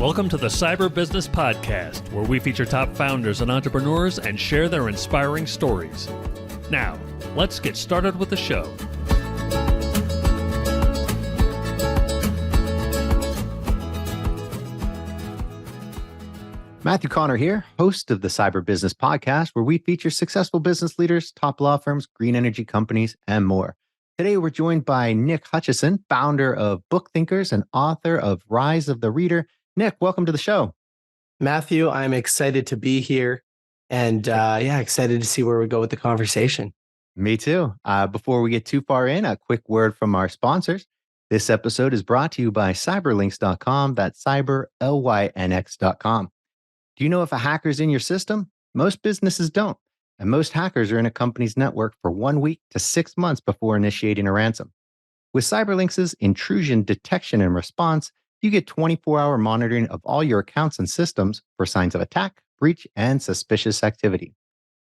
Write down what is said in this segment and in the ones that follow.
Welcome to the Cyber Business Podcast, where we feature top founders and entrepreneurs and share their inspiring stories. Now, let's get started with the show. Matthew Connor here, host of the Cyber Business Podcast, where we feature successful business leaders, top law firms, green energy companies, and more. Today, we're joined by Nick Hutchison, founder of BookThinkers and author of Rise of the Reader. Nick, welcome to the show. Matthew, I'm excited to be here and excited to see where we go with the conversation. Me too. Before we get too far in, a quick word from our sponsors. This episode is brought to you by cyberlinks.com. That's cyberlynx.com. Do you know if a hacker's in your system? Most businesses don't. And most hackers are in a company's network for 1 week to 6 months before initiating a ransom. With Cyberlinks' intrusion detection and response, you get 24-hour monitoring of all your accounts and systems for signs of attack, breach, and suspicious activity.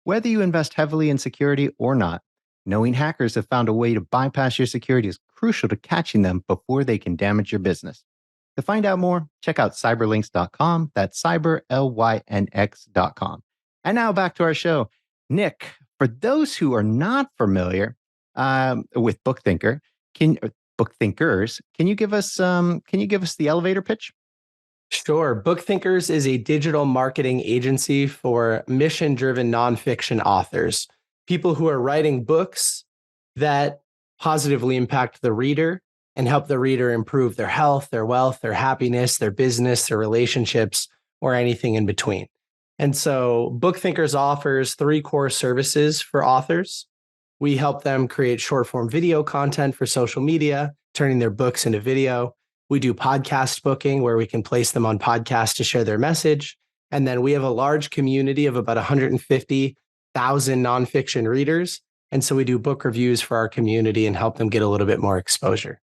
Whether you invest heavily in security or not, knowing hackers have found a way to bypass your security is crucial to catching them before they can damage your business. To find out more, check out cyberlinks.com. That's cyberlynx.com. And now back to our show. Nick, for those who are not familiar with BookThinkers, can you give us the elevator pitch? Sure. BookThinkers is a digital marketing agency for mission-driven nonfiction authors, people who are writing books that positively impact the reader and help the reader improve their health, their wealth, their happiness, their business, their relationships, or anything in between. And so BookThinkers offers 3 core services for authors. We help them create short-form video content for social media, turning their books into video. We do podcast booking where we can place them on podcasts to share their message. And then we have a large community of about 150,000 nonfiction readers. And so we do book reviews for our community and help them get a little bit more exposure.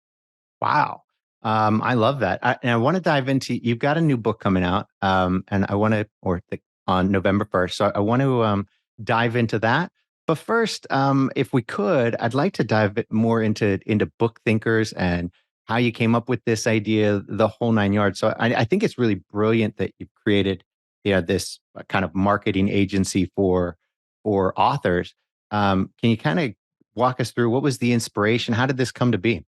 Wow. I love that. I want to dive into, you've got a new book coming out on November 1st. So I want to dive into that. But first, if we could, I'd like to dive more into BookThinkers and how you came up with this idea, the whole 9 yards. So I think it's really brilliant that you've created this kind of marketing agency for authors. Can you kind of walk us through what was the inspiration? How did this come to be?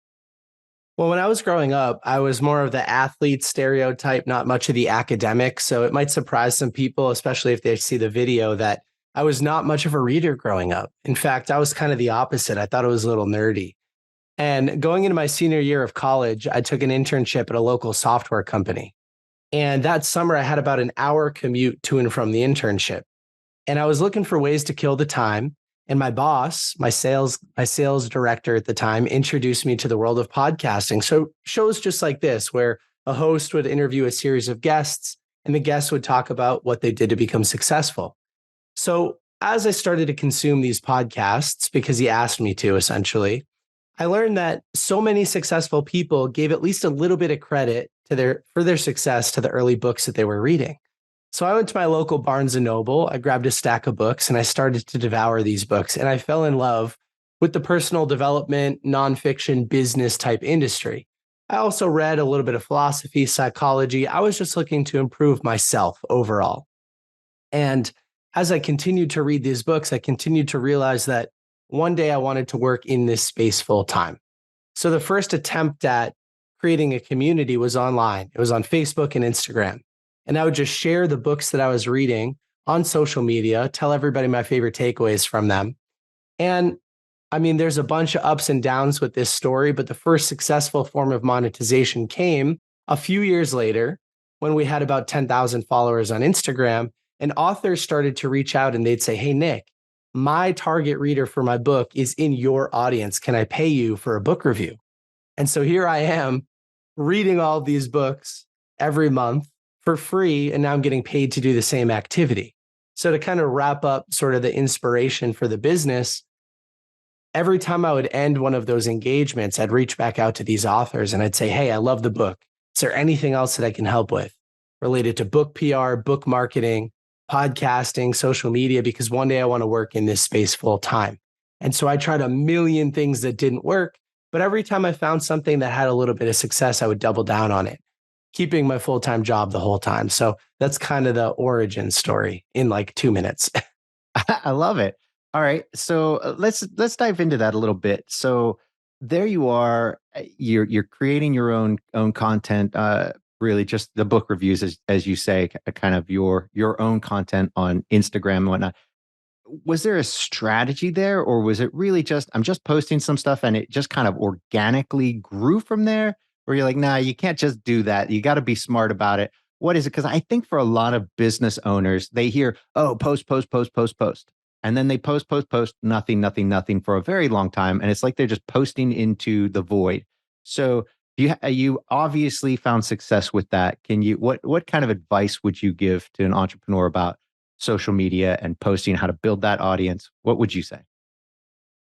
Well, when I was growing up, I was more of the athlete stereotype, not much of the academic. So it might surprise some people, especially if they see the video, that I was not much of a reader growing up. In fact, I was kind of the opposite. I thought it was a little nerdy. And going into my senior year of college, I took an internship at a local software company. And that summer, I had about an hour commute to and from the internship. And I was looking for ways to kill the time. And my boss, my sales director at the time, introduced me to the world of podcasting. So shows just like this, where a host would interview a series of guests and the guests would talk about what they did to become successful. So as I started to consume these podcasts, because he asked me to, essentially, I learned that so many successful people gave at least a little bit of credit for their success to the early books that they were reading. So I went to my local Barnes & Noble, I grabbed a stack of books, and I started to devour these books. And I fell in love with the personal development, nonfiction, business type industry. I also read a little bit of philosophy, psychology. I was just looking to improve myself overall. And as I continued to read these books, I continued to realize that one day I wanted to work in this space full time. So the first attempt at creating a community was online. It was on Facebook and Instagram. And I would just share the books that I was reading on social media, tell everybody my favorite takeaways from them. And I mean, there's a bunch of ups and downs with this story, but the first successful form of monetization came a few years later when we had about 10,000 followers on Instagram, and authors started to reach out and they'd say, "Hey, Nick, my target reader for my book is in your audience. Can I pay you for a book review?" And so here I am reading all of these books every month for free, and now I'm getting paid to do the same activity. So to kind of wrap up sort of the inspiration for the business, every time I would end one of those engagements, I'd reach back out to these authors and I'd say, "Hey, I love the book. Is there anything else that I can help with related to book PR, book marketing, podcasting, social media? Because one day I want to work in this space full time." And so I tried a million things that didn't work, but every time I found something that had a little bit of success, I would double down on it. keeping my full-time job the whole time. So that's kind of the origin story in like 2 minutes. I love it. All right, so let's dive into that a little bit. So there you are, you're creating your own content. Really, just the book reviews, as you say, kind of your own content on Instagram and whatnot. Was there a strategy there, or was it really just I'm just posting some stuff and it just kind of organically grew from there? Or you're like, nah, you can't just do that. You got to be smart about it. What is it? Because I think for a lot of business owners, they hear, oh, post, post, post, post, post. And then they post, post, post, nothing, nothing, nothing for a very long time. And it's like they're just posting into the void. So you obviously found success with that. Can you what kind of advice would you give to an entrepreneur about social media and posting, how to build that audience? What would you say?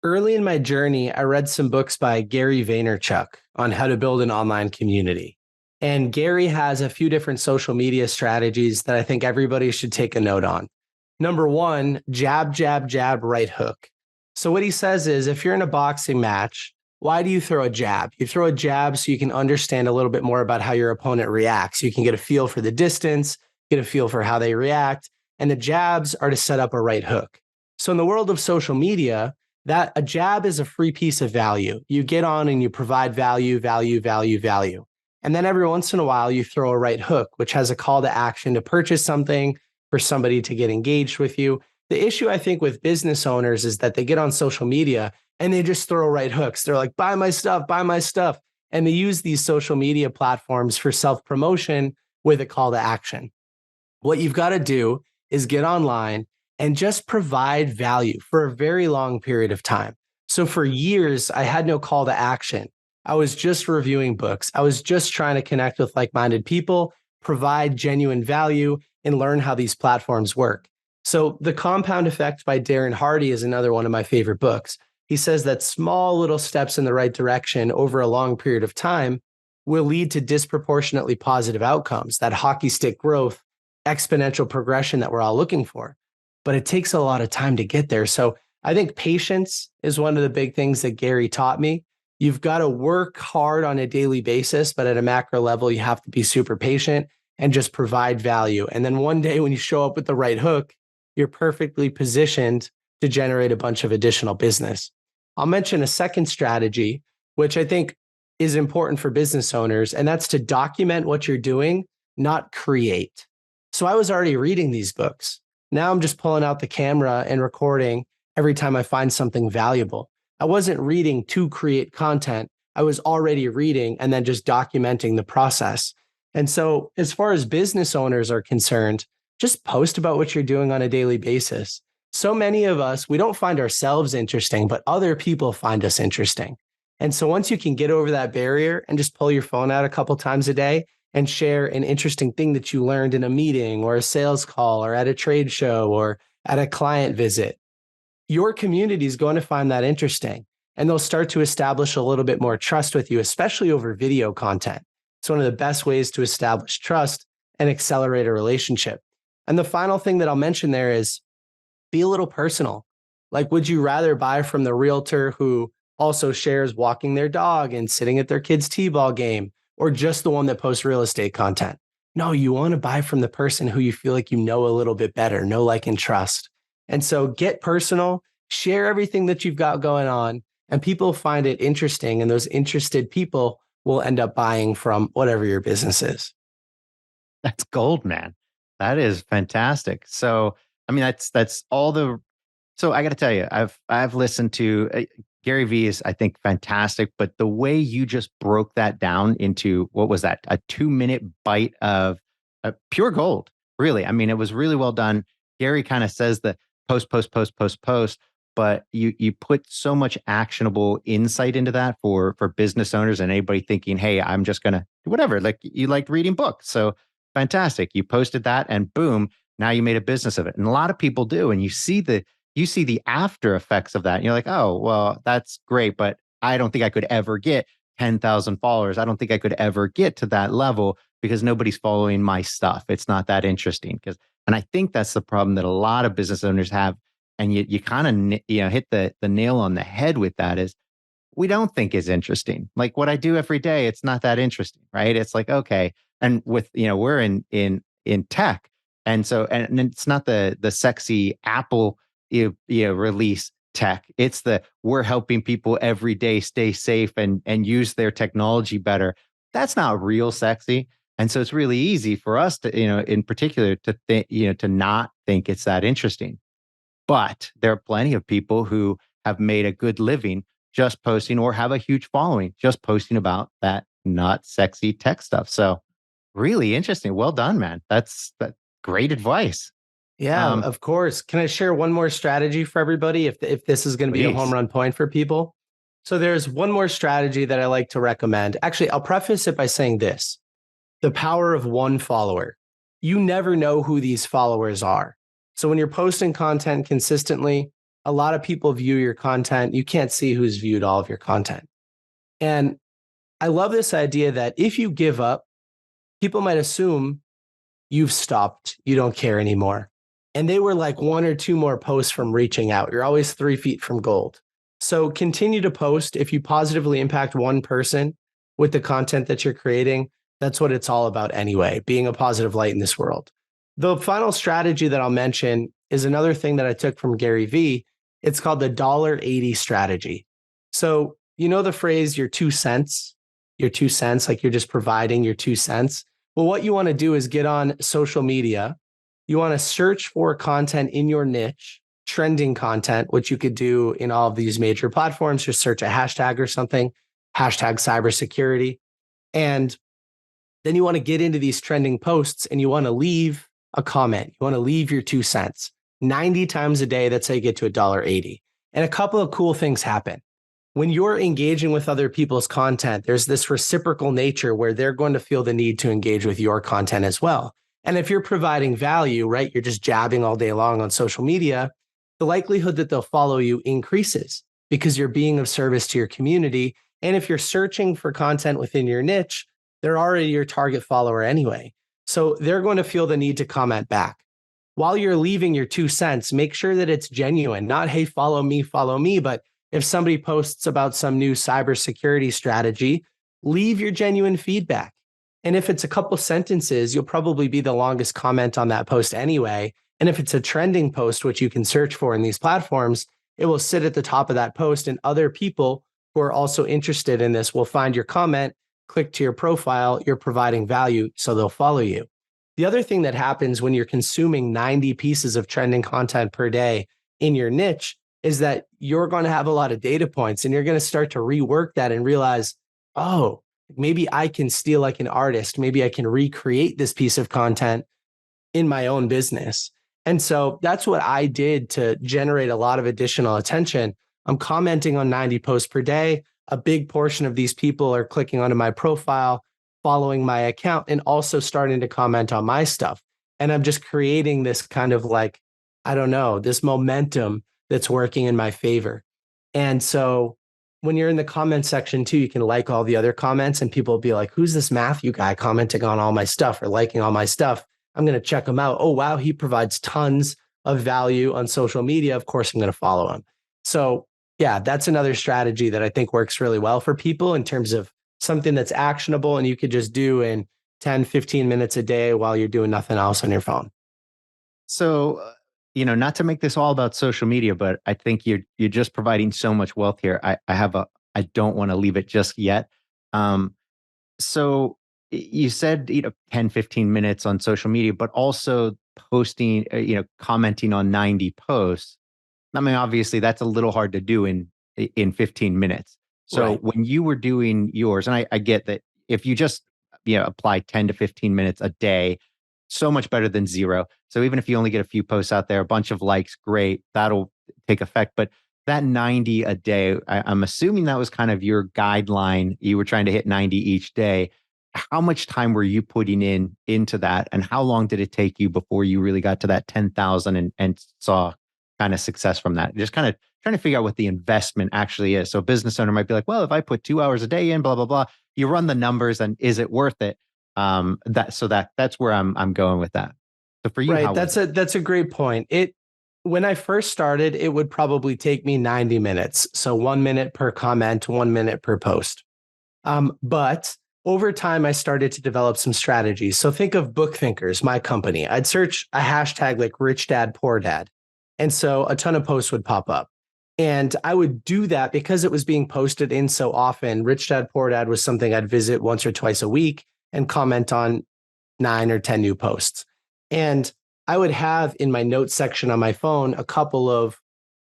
Early in my journey, I read some books by Gary Vaynerchuk on how to build an online community. And Gary has a few different social media strategies that I think everybody should take a note on. Number one, jab, jab, jab, right hook. So what he says is, if you're in a boxing match, why do you throw a jab? You throw a jab so you can understand a little bit more about how your opponent reacts. You can get a feel for the distance, get a feel for how they react. And the jabs are to set up a right hook. So in the world of social media, that a jab is a free piece of value. You get on and you provide value, value, value, value. And then every once in a while, you throw a right hook, which has a call to action to purchase something, for somebody to get engaged with you. The issue, I think, with business owners is that they get on social media and they just throw right hooks. They're like, buy my stuff, buy my stuff. And they use these social media platforms for self-promotion with a call to action. What you've got to do is get online and just provide value for a very long period of time. So for years, I had no call to action. I was just reviewing books. I was just trying to connect with like-minded people, provide genuine value, and learn how these platforms work. So The Compound Effect by Darren Hardy is another one of my favorite books. He says that small little steps in the right direction over a long period of time will lead to disproportionately positive outcomes, that hockey stick growth, exponential progression that we're all looking for. But it takes a lot of time to get there. So I think patience is one of the big things that Gary taught me. You've got to work hard on a daily basis, but at a macro level, you have to be super patient and just provide value. And then one day when you show up with the right hook, you're perfectly positioned to generate a bunch of additional business. I'll mention a second strategy, which I think is important for business owners, and that's to document what you're doing, not create. So I was already reading these books. Now I'm just pulling out the camera and recording every time I find something valuable. I wasn't reading to create content. I was already reading and then just documenting the process. And so as far as business owners are concerned, just post about what you're doing on a daily basis. So many of us, we don't find ourselves interesting, but other people find us interesting. And so once you can get over that barrier and just pull your phone out a couple times a day and share an interesting thing that you learned in a meeting or a sales call or at a trade show or at a client visit, your community is going to find that interesting. And they'll start to establish a little bit more trust with you, especially over video content. It's one of the best ways to establish trust and accelerate a relationship. And the final thing that I'll mention there is be a little personal. Like, would you rather buy from the realtor who also shares walking their dog and sitting at their kid's t-ball game, or just the one that posts real estate content? No, you want to buy from the person who you feel like you know a little bit better, know, like, and trust. And so get personal, share everything that you've got going on, and people find it interesting. And those interested people will end up buying from whatever your business is. That's gold, man. That is fantastic. So, I mean, that's all the. So I got to tell you, I've listened to Gary Vee is, I think, fantastic. But the way you just broke that down into, what was that, a 2-minute bite of pure gold, really. I mean, it was really well done. Gary kind of says that post, post, post, post, post, but you put so much actionable insight into that for business owners and anybody thinking, hey, I'm just gonna do whatever. Like, you liked reading books, so fantastic. You posted that, and boom, now you made a business of it. And a lot of people do, and you see the after effects of that. And you're like, oh, well, that's great, but I don't think I could ever get 10,000 followers. I don't think I could ever get to that level because nobody's following my stuff. It's not that interesting. And I think that's the problem that a lot of business owners have. And you kind of hit the nail on the head with that, is we don't think is interesting. Like what I do every day, it's not that interesting, right? It's like, okay, And with, we're in tech. And so, and it's not the sexy Apple, release tech. It's we're helping people every day stay safe and use their technology better. That's not real sexy. And so it's really easy for us to, in particular to think, to not think it's that interesting. But there are plenty of people who have made a good living just posting, or have a huge following just posting about that not sexy tech stuff. So really interesting. Well done, man. That's great advice. Yeah, of course. Can I share one more strategy for everybody if this is going to be a home run point for people? So there's one more strategy that I like to recommend. Actually, I'll preface it by saying this: the power of one follower. You never know who these followers are. So when you're posting content consistently, a lot of people view your content. You can't see who's viewed all of your content. And I love this idea that if you give up, people might assume you've stopped, you don't care anymore. And they were like one or two more posts from reaching out. You're always 3 feet from gold. So continue to post. If you positively impact one person with the content that you're creating, that's what it's all about anyway, being a positive light in this world. The final strategy that I'll mention is another thing that I took from Gary Vee. It's called the $1.80 strategy. So, the phrase, your 2 cents, like you're just providing your 2 cents. Well, what you want to do is get on social media. You want to search for content in your niche, trending content, which you could do in all of these major platforms. Just search a hashtag or something, hashtag cybersecurity. And then you want to get into these trending posts and you want to leave a comment. You want to leave your 2 cents 90 times a day. That's how you get to $1.80. And a couple of cool things happen. When you're engaging with other people's content, there's this reciprocal nature where they're going to feel the need to engage with your content as well. And if you're providing value, right, you're just jabbing all day long on social media, the likelihood that they'll follow you increases because you're being of service to your community. And if you're searching for content within your niche, they're already your target follower anyway. So they're going to feel the need to comment back. While you're leaving your 2 cents, make sure that it's genuine, not, hey, follow me, but if somebody posts about some new cybersecurity strategy, leave your genuine feedback. And if it's a couple sentences, you'll probably be the longest comment on that post anyway. And if it's a trending post, which you can search for in these platforms, it will sit at the top of that post, and other people who are also interested in this will find your comment, click to your profile, you're providing value, so they'll follow you. The other thing that happens when you're consuming 90 pieces of trending content per day in your niche is that you're going to have a lot of data points, and you're going to start to rework that and realize, oh, maybe I can steal like an artist. Maybe I can recreate this piece of content in my own business. And so that's what I did to generate a lot of additional attention. I'm commenting on 90 posts per day. A big portion of these people are clicking onto my profile, following my account, and also starting to comment on my stuff. And I'm just creating this kind of like, I don't know, this momentum that's working in my favor. And so when you're in the comment section too, you can like all the other comments, and people will be like, who's this Matthew guy commenting on all my stuff or liking all my stuff? I'm going to check him out. Oh, wow, he provides tons of value on social media. Of course, I'm going to follow him. So yeah, that's another strategy that I think works really well for people in terms of something that's actionable and you could just do in 10, 15 minutes a day while you're doing nothing else on your phone. So, not to make this all about social media, but I think you're just providing so much wealth here. I don't want to leave it just yet. So you said, 10, 15 minutes on social media, but also posting, commenting on 90 posts. I mean, obviously that's a little hard to do in 15 minutes. So Right. when you were doing yours, and I get that if you just, apply 10 to 15 minutes a day, so much better than zero. So even if you only get a few posts out there, a bunch of likes, great, that'll take effect. But that 90 a day, I'm assuming that was kind of your guideline. You were trying to hit 90 each day. How much time were you putting into that? And how long did it take you before you really got to that 10,000 and saw kind of success from that? Just kind of trying to figure out what the investment actually is. So a business owner might be like, well, if I put 2 hours a day in, blah, blah, blah, you run the numbers and is it worth it? That's where I'm going with that. So for you, Right. That's a great point. When I first started, it would probably take me 90 minutes. So 1 minute per comment, 1 minute per post. But over time, I started to develop some strategies. So think of BookThinkers, my company. I'd search a hashtag like rich dad, poor dad. And so a ton of posts would pop up. And I would do that because it was being posted in so often. Rich Dad, Poor Dad was something I'd visit once or twice a week and comment on 9 or 10 new posts. And I would have in my notes section on my phone a couple of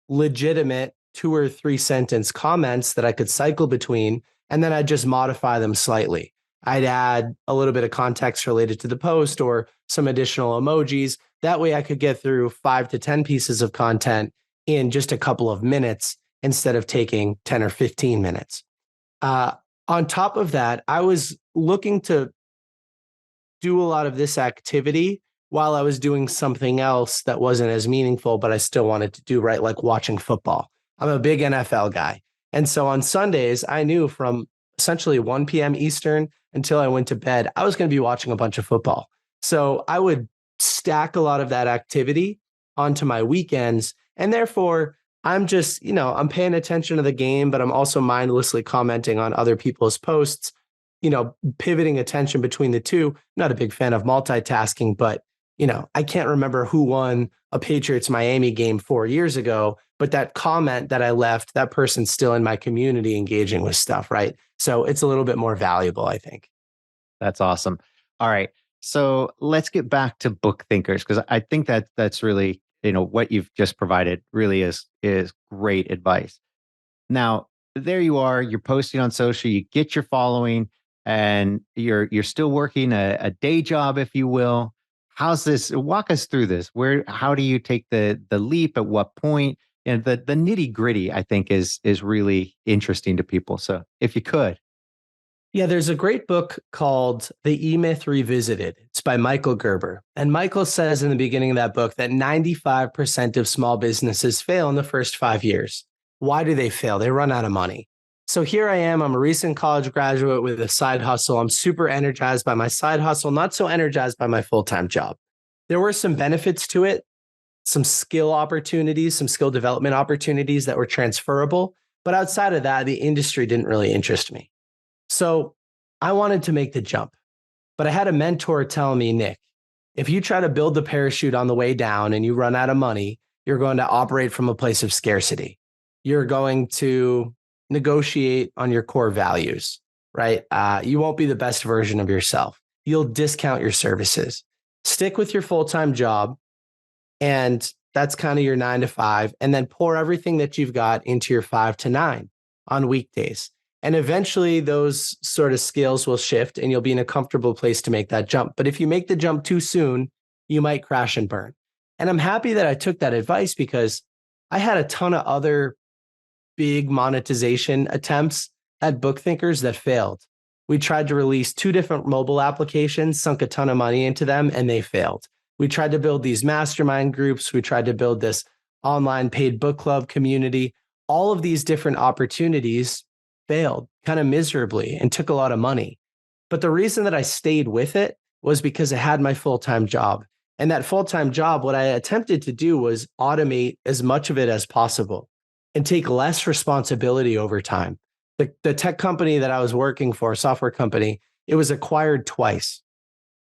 legitimate 2 or 3 sentence comments that I could cycle between, and then I'd just modify them slightly. I'd add a little bit of context related to the post or some additional emojis. That way I could get through 5 to 10 pieces of content in just a couple of minutes instead of taking 10 or 15 minutes. On top of that, I was looking to do a lot of this activity while I was doing something else that wasn't as meaningful, but I still wanted to do, right? Like watching football. I'm a big NFL guy. And so on Sundays, I knew from essentially 1 p.m. Eastern until I went to bed, I was going to be watching a bunch of football. So I would stack a lot of that activity onto my weekends. And therefore, I'm just, I'm paying attention to the game, but I'm also mindlessly commenting on other people's posts, pivoting attention between the two. Not a big fan of multitasking, but, I can't remember who won a Patriots Miami game 4 years ago, but that comment that I left, that person's still in my community engaging with stuff, right? So it's a little bit more valuable, I think. That's awesome. All right. So let's get back to book thinkers, because I think that's really, what you've just provided really is great advice. Now, there you are, you're posting on social, you get your following, and you're still working a day job, if you will. How's this? Walk us through this. How do you take the leap? At what point? And the nitty gritty, I think, is really interesting to people. So if you could. Yeah, there's a great book called The E-Myth Revisited. It's by Michael Gerber. And Michael says in the beginning of that book that 95% of small businesses fail in the first 5 years. Why do they fail? They run out of money. So here I am. I'm a recent college graduate with a side hustle. I'm super energized by my side hustle, not so energized by my full-time job. There were some benefits to it, some skill opportunities, some skill development opportunities that were transferable. But outside of that, the industry didn't really interest me. So I wanted to make the jump, but I had a mentor tell me, Nick, if you try to build the parachute on the way down and you run out of money, you're going to operate from a place of scarcity. You're going to negotiate on your core values, right? You won't be the best version of yourself. You'll discount your services. Stick with your full-time job, and that's kind of your 9 to 5, and then pour everything that you've got into your 5 to 9 on weekdays. And eventually those sort of scales will shift and you'll be in a comfortable place to make that jump. But if you make the jump too soon, you might crash and burn. And I'm happy that I took that advice because I had a ton of other big monetization attempts at BookThinkers that failed. We tried to release 2 different mobile applications, sunk a ton of money into them, and they failed. We tried to build these mastermind groups. We tried to build this online paid book club community. All of these different opportunities failed kind of miserably and took a lot of money. But the reason that I stayed with it was because I had my full-time job. And that full-time job, what I attempted to do was automate as much of it as possible and take less responsibility over time. The tech company that I was working for, software company, it was acquired twice.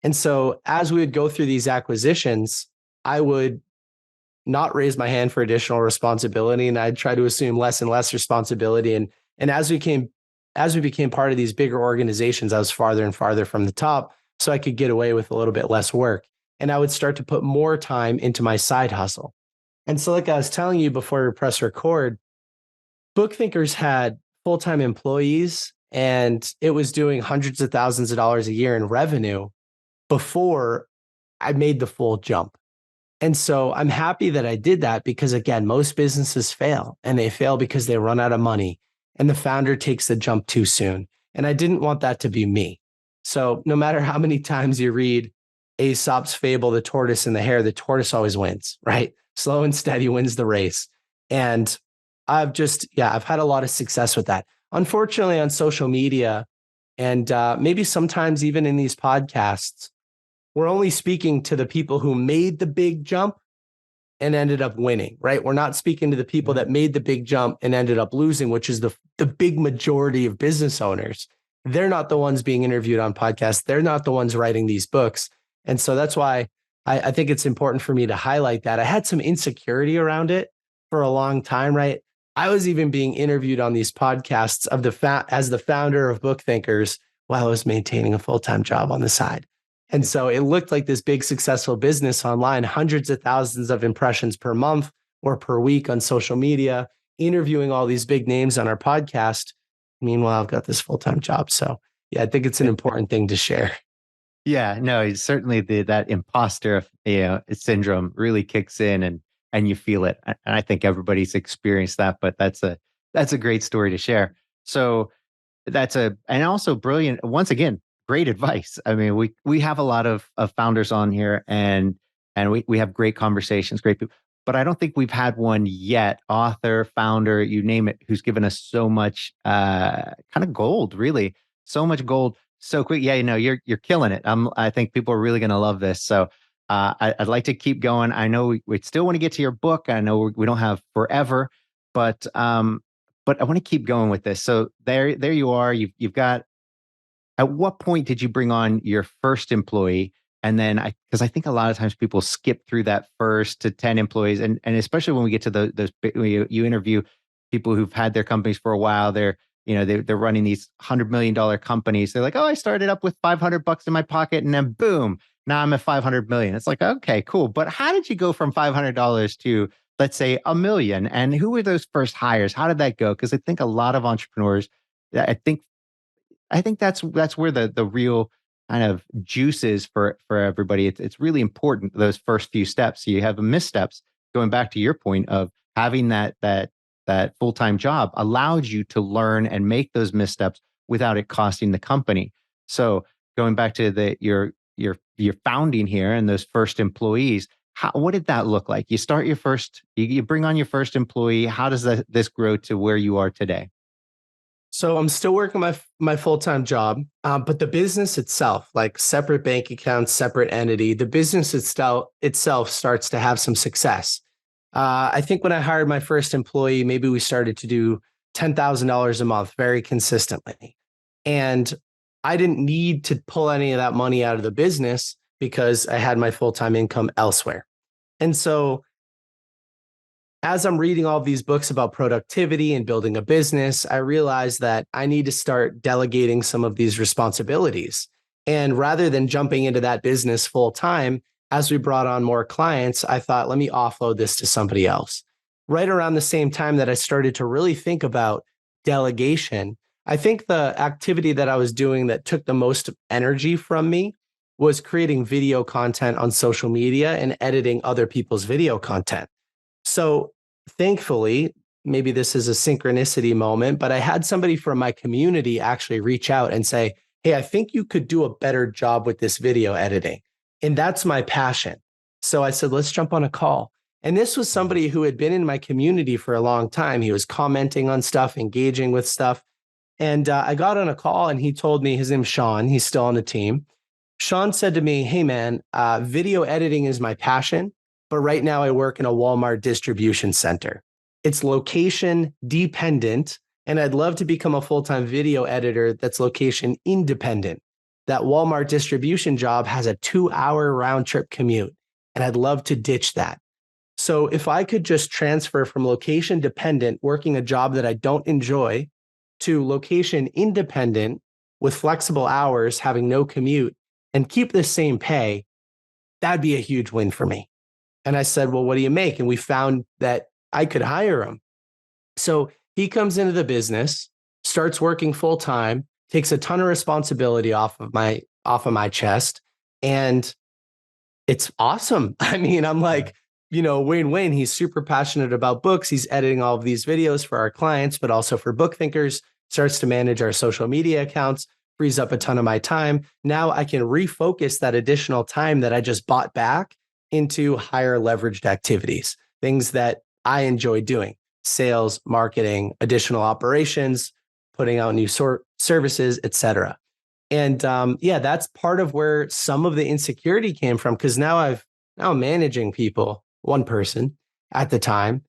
And so as we would go through these acquisitions, I would not raise my hand for additional responsibility, and I'd try to assume less and less responsibility. And as we became part of these bigger organizations, I was farther and farther from the top, so I could get away with a little bit less work. And I would start to put more time into my side hustle. And so like I was telling you before we press record, BookThinkers had full-time employees, and it was doing hundreds of thousands of dollars a year in revenue before I made the full jump. And so I'm happy that I did that because, again, most businesses fail, and they fail because they run out of money and the founder takes the jump too soon. And I didn't want that to be me. So no matter how many times you read Aesop's fable, The Tortoise and the Hare, the tortoise always wins, right? Slow and steady wins the race. And I've had a lot of success with that. Unfortunately, on social media, and maybe sometimes even in these podcasts, we're only speaking to the people who made the big jump and ended up winning, right? We're not speaking to the people that made the big jump and ended up losing, which is the big majority of business owners. they're not the ones being interviewed on podcasts. They're not the ones writing these books. And so that's why I think it's important for me to highlight that. I had some insecurity around it for a long time, right? I was even being interviewed on these podcasts as the founder of BookThinkers while I was maintaining a full-time job on the side. And so it looked like this big successful business online, hundreds of thousands of impressions per month or per week on social media, interviewing all these big names on our podcast. Meanwhile, I've got this full-time job. So yeah, I think it's an important thing to share. Yeah, no, it's certainly that imposter, syndrome really kicks in, and you feel it. And I think everybody's experienced that, but that's a great story to share. So and also brilliant. Once again, great advice. I mean, we have a lot of founders on here, and we have great conversations, great people. But I don't think we've had one yet, author, founder, you name it, who's given us so much kind of gold, really, so much gold so quick. Yeah, you're killing it. I think people are really going to love this. So I'd like to keep going. I know we still want to get to your book. I know we don't have forever, but I want to keep going with this. So there you are. You've got. At what point did you bring on your first employee? And then because I think a lot of times people skip through that first to 10 employees. And especially when we get to those, you interview people who've had their companies for a while, they're running these $100 million companies. They're like, oh, I started up with $500 in my pocket and then boom, now I'm at 500 million. It's like, okay, cool. But how did you go from $500 to, let's say, $1 million? And who were those first hires? How did that go? Because I think a lot of entrepreneurs, I think that's where the real kind of juice is for everybody. It's really important, those first few steps. So you have the missteps. Going back to your point of having that full-time job allowed you to learn and make those missteps without it costing the company. So going back to your founding here and those first employees, what did that look like? You start you bring on your first employee. How does this grow to where you are today? So I'm still working my full-time job, but the business itself, like separate bank accounts, separate entity, the business itself starts to have some success. I think when I hired my first employee, maybe we started to do $10,000 a month very consistently. And I didn't need to pull any of that money out of the business because I had my full-time income elsewhere. And so as I'm reading all of these books about productivity and building a business, I realized that I need to start delegating some of these responsibilities. And rather than jumping into that business full time, as we brought on more clients, I thought, let me offload this to somebody else. Right around the same time that I started to really think about delegation, I think the activity that I was doing that took the most energy from me was creating video content on social media and editing other people's video content. So thankfully, maybe this is a synchronicity moment, but I had somebody from my community actually reach out and say, hey, I think you could do a better job with this video editing. And that's my passion. So I said, let's jump on a call. And this was somebody who had been in my community for a long time. He was commenting on stuff, engaging with stuff. And I got on a call and he told me, his name's Sean, he's still on the team. Sean said to me, hey man, video editing is my passion. But right now I work in a Walmart distribution center. It's location dependent, and I'd love to become a full-time video editor that's location independent. That Walmart distribution job has a 2-hour round trip commute, and I'd love to ditch that. So if I could just transfer from location dependent, working a job that I don't enjoy, to location independent with flexible hours, having no commute, and keep the same pay, that'd be a huge win for me. And I said, well, what do you make? And we found that I could hire him. So he comes into the business, starts working full time, takes a ton of responsibility off of my chest. And it's awesome. I mean, I'm like, Wayne, he's super passionate about books. He's editing all of these videos for our clients, but also for BookThinkers, starts to manage our social media accounts, frees up a ton of my time. Now I can refocus that additional time that I just bought back into higher leveraged activities, things that I enjoy doing: sales, marketing, additional operations, putting out new services, et cetera. And that's part of where some of the insecurity came from, because now I'm managing people, one person at the time,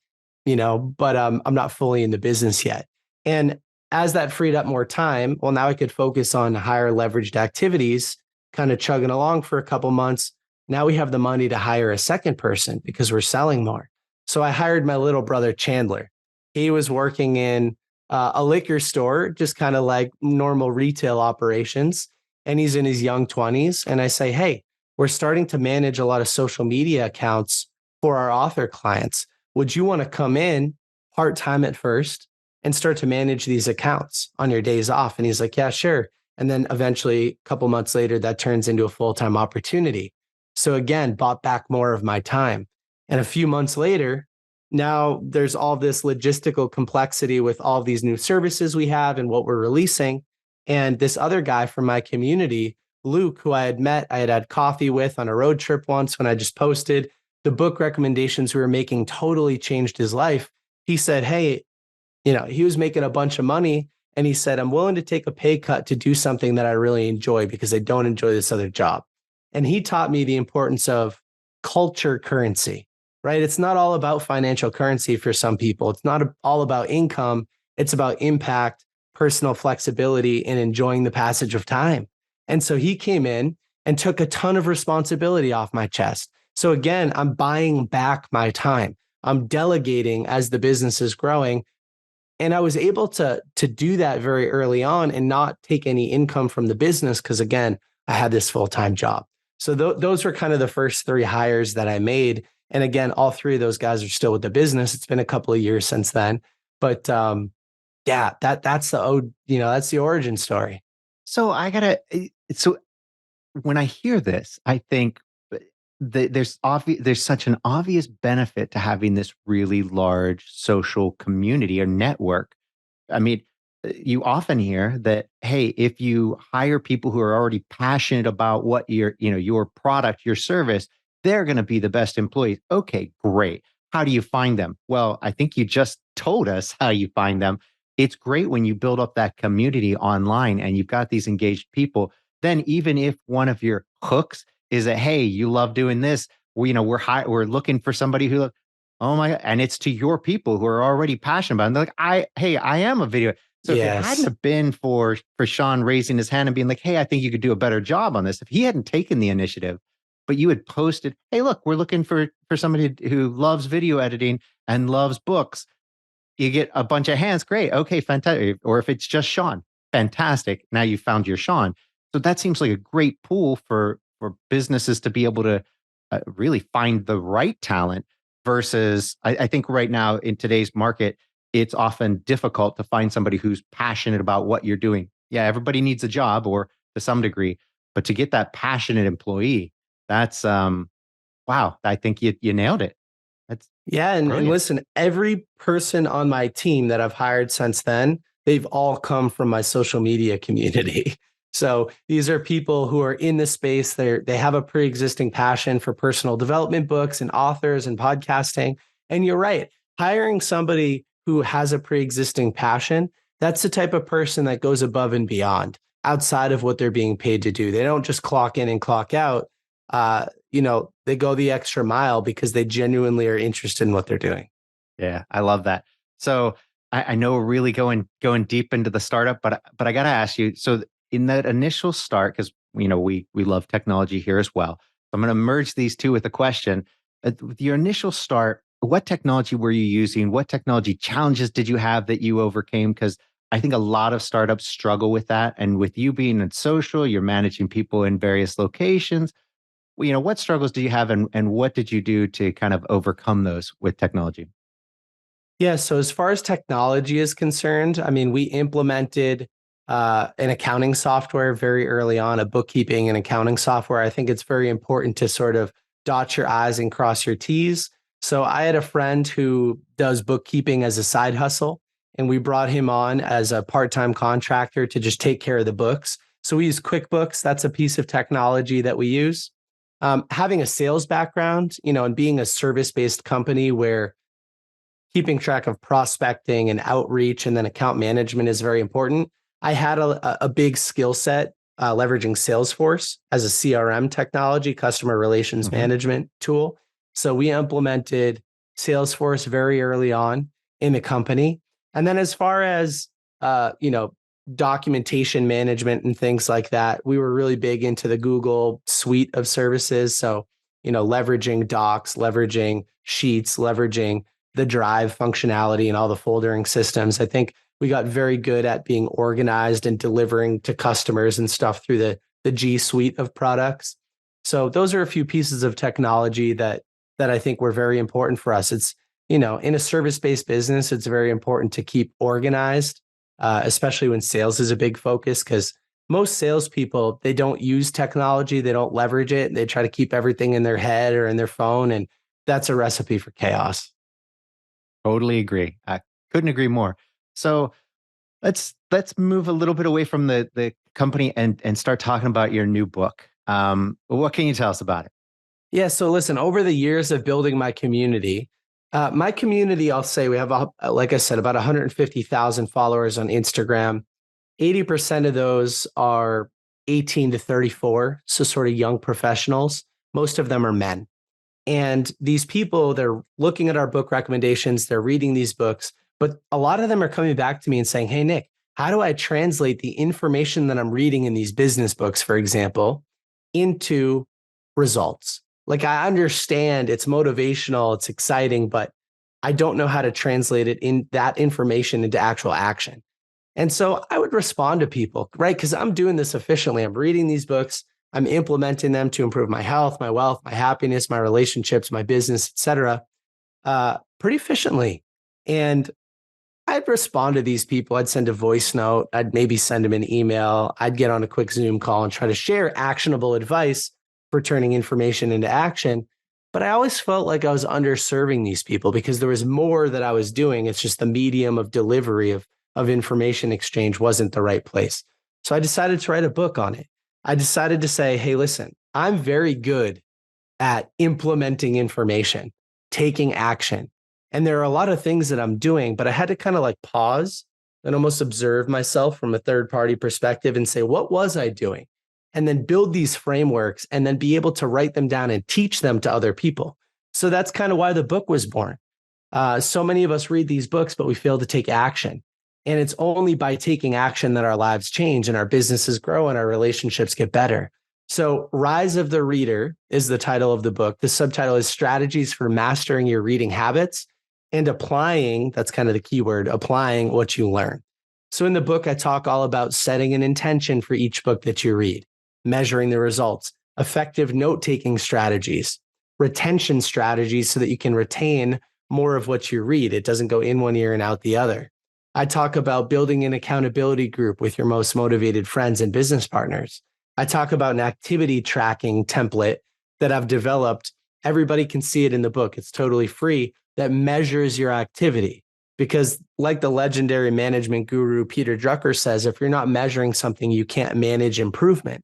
but I'm not fully in the business yet. And as that freed up more time, well, now I could focus on higher leveraged activities, kind of chugging along for a couple months. Now we have the money to hire a second person because we're selling more. So I hired my little brother, Chandler. He was working in a liquor store, just kind of like normal retail operations. And he's in his young 20s. And I say, hey, we're starting to manage a lot of social media accounts for our author clients. Would you want to come in part-time at first and start to manage these accounts on your days off? And he's like, yeah, sure. And then eventually, a couple months later, that turns into a full-time opportunity. So again, bought back more of my time. And a few months later, now there's all this logistical complexity with all these new services we have and what we're releasing. And this other guy from my community, Luke, who I had coffee with on a road trip once when I just posted, the book recommendations we were making totally changed his life. He said, hey, he was making a bunch of money. And he said, I'm willing to take a pay cut to do something that I really enjoy because I don't enjoy this other job. And he taught me the importance of culture currency, right? It's not all about financial currency for some people. It's not all about income. It's about impact, personal flexibility, and enjoying the passage of time. And so he came in and took a ton of responsibility off my chest. So again, I'm buying back my time. I'm delegating as the business is growing. And I was able to do that very early on and not take any income from the business because, again, I had this full-time job. So those were kind of the first 3 hires that I made. And again, all 3 of those guys are still with the business. It's been a couple of years since then. But that's the origin story. So so when I hear this, I think there's such an obvious benefit to having this really large social community or network. I mean, you often hear that, hey, if you hire people who are already passionate about what your product, your service, they're going to be the best employees. Okay, great. How do you find them? Well, I think you just told us how you find them. It's great when you build up that community online and you've got these engaged people. Then even if one of your hooks is that, hey, you love doing this, we're looking for somebody who, oh my God, and it's to your people who are already passionate about it. And they're like, I am a video. So if it hadn't have been for Sean raising his hand and being like, hey, I think you could do a better job on this, if he hadn't taken the initiative, but you had posted, hey, look, we're looking for somebody who loves video editing and loves books. You get a bunch of hands. Great. Okay, fantastic. Or if it's just Sean, fantastic. Now you found your Sean. So that seems like a great pool for businesses to be able to really find the right talent versus I think right now in today's market, it's often difficult to find somebody who's passionate about what you're doing. Yeah, everybody needs a job or to some degree, but to get that passionate employee, that's wow, I think you nailed it. That's and listen, every person on my team that I've hired since then, they've all come from my social media community. So these are people who are in the space. They have a pre-existing passion for personal development books and authors and podcasting. And you're right, hiring somebody who has a pre-existing passion, that's the type of person that goes above and beyond outside of what they're being paid to do. They don't just clock in and clock out. They go the extra mile because they genuinely are interested in what they're doing. Yeah, I love that. So I know we're really going deep into the startup, but I got to ask you. So in that initial start, because we love technology here as well. I'm going to merge these two with a question. With your initial start, what technology were you using? What technology challenges did you have that you overcame? Because I think a lot of startups struggle with that. And with you being in social, you're managing people in various locations. What struggles do you have and what did you do to kind of overcome those with technology? Yeah. So as far as technology is concerned, I mean, we implemented an accounting software very early on, a bookkeeping and accounting software. I think it's very important to sort of dot your I's and cross your T's. So I had a friend who does bookkeeping as a side hustle, and we brought him on as a part-time contractor to just take care of the books. So we use QuickBooks. That's a piece of technology that we use. Having a sales background, and being a service-based company where keeping track of prospecting and outreach and then account management is very important. I had a big skill set leveraging Salesforce as a CRM technology, customer relations management tool. So we implemented Salesforce very early on in the company. And then as far as documentation management and things like that. We were really big into the Google suite of services. So, leveraging Docs, leveraging Sheets, leveraging the Drive functionality and all the foldering systems. I think we got very good at being organized and delivering to customers and stuff through the G suite of products. So those are a few pieces of technology that I think were very important for us. It's, in a service-based business, it's very important to keep organized, especially when sales is a big focus, because most salespeople, they don't use technology, they don't leverage it. They try to keep everything in their head or in their phone, and that's a recipe for chaos. Totally agree. I couldn't agree more. So let's move a little bit away from the company and start talking about your new book. What can you tell us about it? Yeah. So listen, over the years of building my community, I'll say we have, like I said, about 150,000 followers on Instagram. 80% of those are 18 to 34. So sort of young professionals. Most of them are men. And these people, they're looking at our book recommendations, they're reading these books, but a lot of them are coming back to me and saying, hey, Nick, how do I translate the information that I'm reading in these business books, for example, into results? Like, I understand it's motivational, it's exciting, but I don't know how to translate it in that information into actual action. And so I would respond to people, right? Because I'm doing this efficiently. I'm reading these books, I'm implementing them to improve my health, my wealth, my happiness, my relationships, my business, et cetera, pretty efficiently. And I'd respond to these people. I'd send a voice note. I'd maybe send them an email. I'd get on a quick Zoom call and try to share actionable advice for turning information into action. But I always felt like I was underserving these people because there was more that I was doing. It's just the medium of delivery of information exchange wasn't the right place. So I decided to write a book on it. I decided to say, hey, listen, I'm very good at implementing information, taking action. And there are a lot of things that I'm doing, but I had to kind of like pause and almost observe myself from a third party perspective and say, what was I doing? And then build these frameworks and then be able to write them down and teach them to other people. So that's kind of why the book was born. So many of us read these books, but we fail to take action. And it's only by taking action that our lives change and our businesses grow and our relationships get better. So Rise of the Reader is the title of the book. The subtitle is Strategies for Mastering Your Reading Habits and Applying, that's kind of the key word, applying what you learn. So in the book, I talk all about setting an intention for each book that you read, measuring the results, effective note-taking strategies, retention strategies so that you can retain more of what you read. It doesn't go in one ear and out the other. I talk about building an accountability group with your most motivated friends and business partners. I talk about an activity tracking template that I've developed. Everybody can see it in the book. It's totally free, that measures your activity. Because like the legendary management guru Peter Drucker says, if you're not measuring something, you can't manage improvement.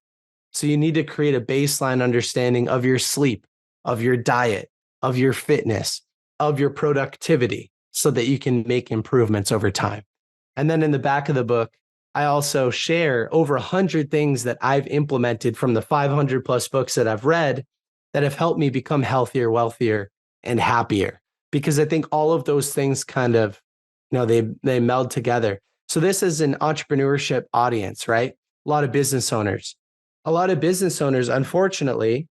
So you need to create a baseline understanding of your sleep, of your diet, of your fitness, of your productivity, so that you can make improvements over time. And then in the back of the book, I also share over 100 things that I've implemented from the 500 plus books that I've read that have helped me become healthier, wealthier, and happier. Because I think all of those things kind of, they meld together. So this is an entrepreneurship audience, right? A lot of business owners. A lot of business owners, unfortunately,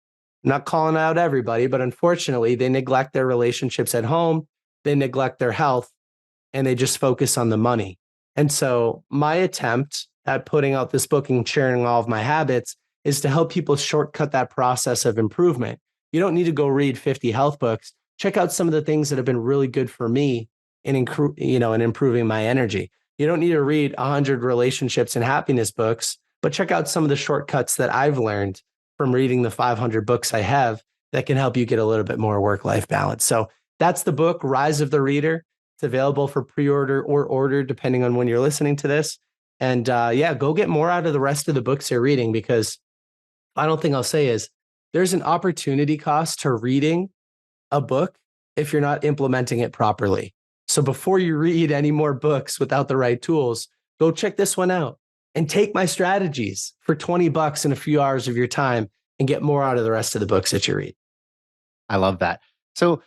I'm not calling out everybody, but unfortunately, they neglect their relationships at home. They neglect their health and they just focus on the money. And so my attempt at putting out this book and sharing all of my habits is to help people shortcut that process of improvement. You don't need to go read 50 health books. Check out some of the things that have been really good for me in improving my energy. You don't need to read 100 relationships and happiness books, but check out some of the shortcuts that I've learned from reading the 500 books I have that can help you get a little bit more work-life balance. So that's the book, Rise of the Reader. It's available for pre-order or order, depending on when you're listening to this. And go get more out of the rest of the books you're reading, because final thing I'll say is there's an opportunity cost to reading a book if you're not implementing it properly. So before you read any more books without the right tools, go check this one out and take my strategies for $20 in a few hours of your time and get more out of the rest of the books that you read. I love that. So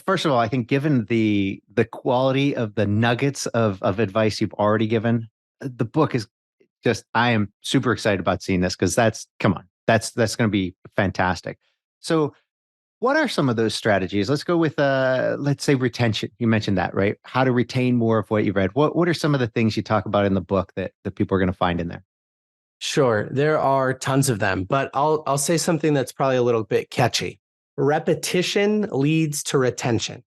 first of all, I think given the quality of the nuggets of advice you've already given, the book is just, I am super excited about seeing this because that's going to be fantastic. So what are some of those strategies? Let's go with, let's say retention. You mentioned that, right? How to retain more of what you read. What are some of the things you talk about in the book that people are going to find in there? Sure, there are tons of them, but I'll say something that's probably a little bit catchy. Repetition leads to retention.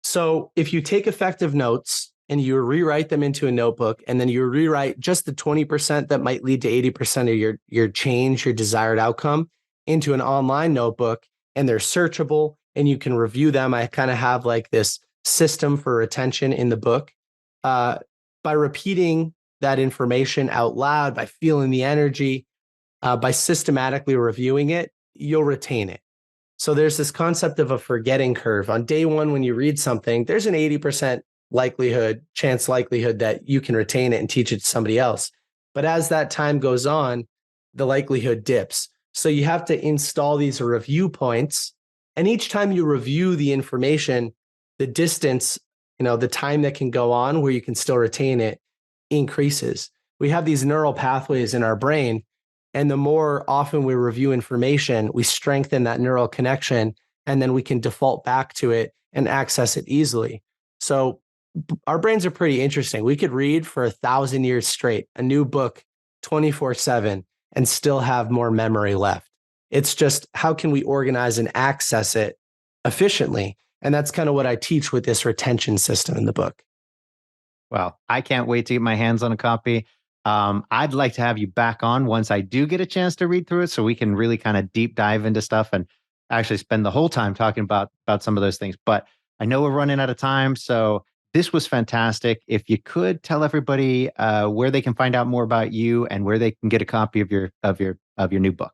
So if you take effective notes and you rewrite them into a notebook, and then you rewrite just the 20% that might lead to 80% of your change, your desired outcome, into an online notebook, and they're searchable and you can review them. I kind of have like this system for retention in the book. By repeating that information out loud, by feeling the energy, by systematically reviewing it, you'll retain it. So there's this concept of a forgetting curve. On day one, when you read something, there's an 80% likelihood that you can retain it and teach it to somebody else. But as that time goes on, the likelihood dips. So you have to install these review points. And each time you review the information, the distance, the time that can go on where you can still retain it increases. We have these neural pathways in our brain. And the more often we review information, we strengthen that neural connection, and then we can default back to it and access it easily. So our brains are pretty interesting. We could read for 1,000 years straight, a new book 24/7, and still have more memory left. It's just, how can we organize and access it efficiently? And that's kind of what I teach with this retention system in the book. Well, I can't wait to get my hands on a copy. I'd like to have you back on once I do get a chance to read through it, so we can really kind of deep dive into stuff and actually spend the whole time talking about some of those things. But I know we're running out of time, so this was fantastic. If you could tell everybody where they can find out more about you and where they can get a copy of your new book.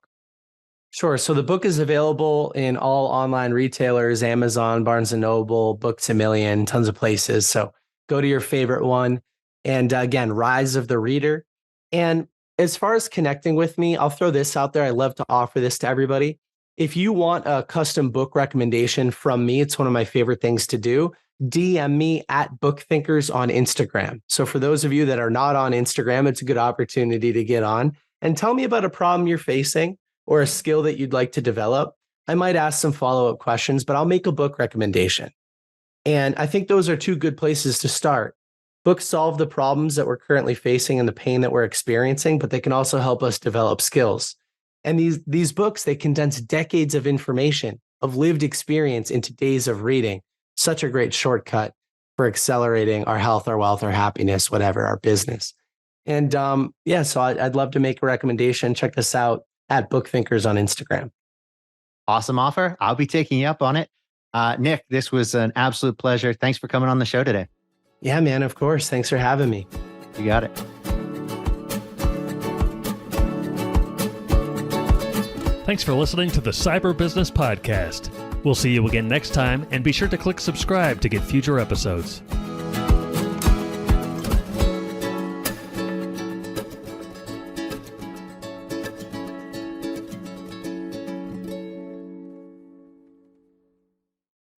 Sure. So the book is available in all online retailers: Amazon, Barnes & Noble, Books A Million, tons of places. So go to your favorite one. And again, Rise of the Reader. And as far as connecting with me, I'll throw this out there. I love to offer this to everybody. If you want a custom book recommendation from me, it's one of my favorite things to do. DM me at BookThinkers on Instagram. So for those of you that are not on Instagram, it's a good opportunity to get on and tell me about a problem you're facing or a skill that you'd like to develop. I might ask some follow-up questions, but I'll make a book recommendation. And I think those are two good places to start. Books solve the problems that we're currently facing and the pain that we're experiencing, but they can also help us develop skills. And these books, they condense decades of information, of lived experience into days of reading. Such a great shortcut for accelerating our health, our wealth, our happiness, whatever, our business. And so I'd love to make a recommendation. Check us out at BookThinkers on Instagram. Awesome offer. I'll be taking you up on it. Nick, this was an absolute pleasure. Thanks for coming on the show today. Yeah, man, of course. Thanks for having me. You got it. Thanks for listening to the Cyber Business Podcast. We'll see you again next time, and be sure to click subscribe to get future episodes.